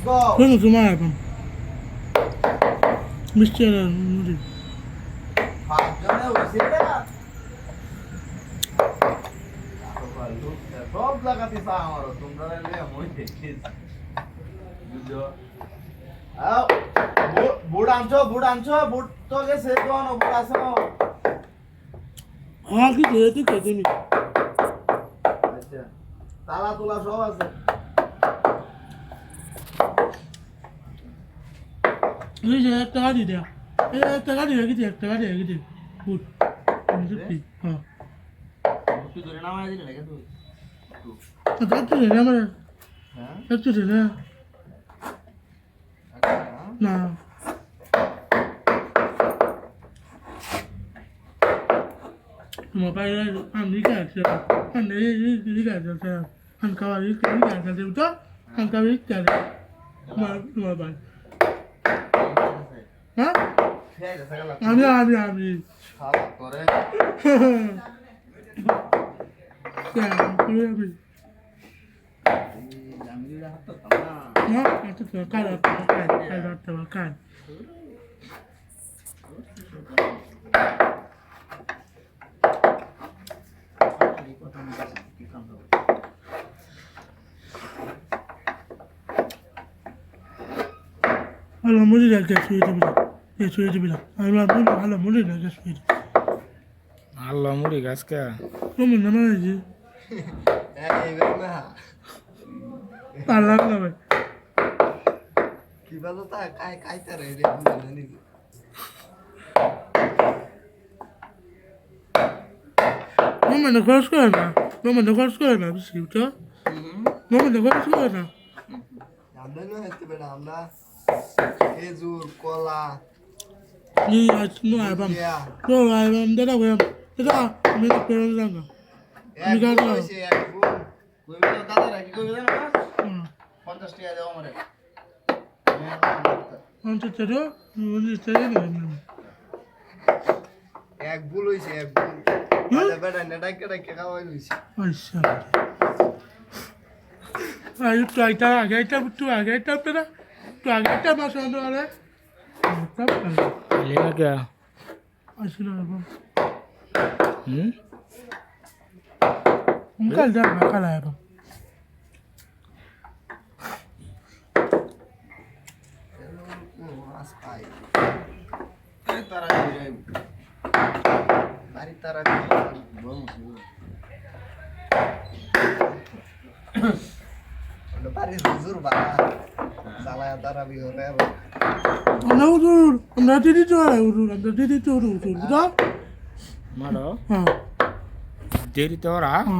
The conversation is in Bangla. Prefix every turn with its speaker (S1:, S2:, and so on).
S1: go.
S2: Kung sumayabang. Mr. Muri.
S1: পাঁচজনে হইছে না সব লাগাতে চা আমারও তোমরা লে মই দেখিস বুঝছো আও বুট আনছো বুট তো গেছে কোন বুট আছে না
S2: হ্যাঁ কি দিয়ে তুই কেটে নি
S1: আচ্ছা তালা তোলা সব আছে
S2: এই যে একটা গাড়ি দেয়া এই একটা গাড়ি কি দে ফুট বুঝলি হ্যাঁ
S1: তুই ধরে নামায় দিলে নাকি তুই
S2: যাচ্ছে রে আমার
S1: হ্যাঁ
S2: যাচ্ছে রে না মোবাইল আমি কাছে আমি কাছে আমি কাওয়ারি কাছে তো আমি কাওয়ারি কাছে মোবাইল হ্যাঁ আমি
S1: শালা করে
S2: আমি
S1: জামিলা হাত তো না
S2: না এটা তো কার Alla morire che suite bila. Alla morire che suite.
S3: আল্লাহ মুড়ি গাছ কে
S2: Come non è di?
S1: না
S2: Parla con me.
S1: কি বলো তা কাইতে রে রে বুঝলে নি
S2: Come ne conosco una, biscuito. Come ne conosco una.
S1: আমরা না হতে বেটা আমরা খেজুর কলা
S2: Ni no abam. No abam, dada wem. Dada, mi no pero danga.
S1: এক গুণ হইছে এক গুণ কইবে না দাদা রাখি কইবে না 50 টাকা দাও আমারে
S2: Anche te do, non ti stai vedendo.
S1: এক ভুল হইছে এক ভুল আরে বেটা না ডাকে খাওয়াই হইছে
S2: Aisha. Ai tu ai ta, pera. Tu agita mas ando ale. Ta pa.
S3: লেনা কে
S2: Asila abam.
S3: হুম
S2: Mukal da makala abam.
S1: মাছ খাই তারা বাড়ি তারা বাড়ি হুজুর বাবা জ্বালায় তারা বিহরে
S2: Ana urur, ana didi to ala urur, ana didi to urur. Da?
S3: মারো
S2: Ha.
S3: দেরিতে ওরা
S2: Ha.